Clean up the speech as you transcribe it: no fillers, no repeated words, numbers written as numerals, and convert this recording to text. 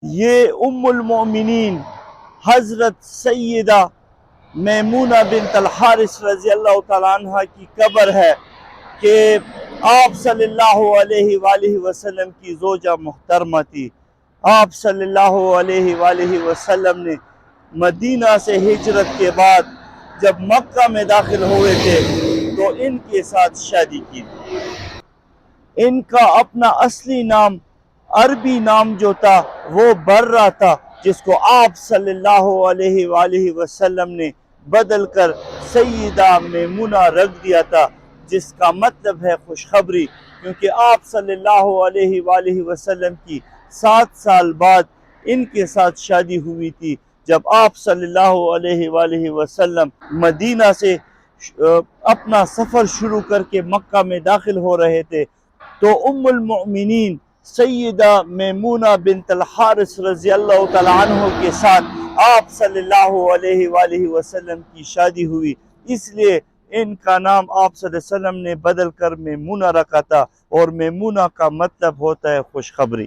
یہ ام المؤمنین حضرت سیدہ میمونہ بنت الحارث رضی اللہ تعالیٰ عنہ کی قبر ہے کہ آپ صلی اللہ علیہ وآلہ وسلم کی زوجہ محترمہ تھی۔ آپ صلی اللہ علیہ وآلہ وسلم نے مدینہ سے ہجرت کے بعد جب مکہ میں داخل ہوئے تھے تو ان کے ساتھ شادی کی تھی۔ ان کا اپنا اصلی نام، عربی نام جو تھا وہ برہ تھا، جس کو آپ صلی اللہ علیہ وآلہ وسلم نے بدل کر سیدہ میمونہ رکھ دیا تھا، جس کا مطلب ہے خوشخبری، کیونکہ آپ صلی اللہ علیہ وآلہ وسلم کی 7 سال بعد ان کے ساتھ شادی ہوئی تھی، جب آپ صلی اللہ علیہ وآلہ وسلم مدینہ سے اپنا سفر شروع کر کے مکہ میں داخل ہو رہے تھے، تو ام المؤمنین سیدہ میمونہ بنت الحارث رضی اللہ تعالیٰ عنہ کے ساتھ آپ صلی اللہ علیہ وآلہ وسلم کی شادی ہوئی، اس لیے ان کا نام آپ صلی اللہ علیہ وسلم نے بدل کر میمونہ رکھا تھا، اور میمونہ کا مطلب ہوتا ہے خوشخبری۔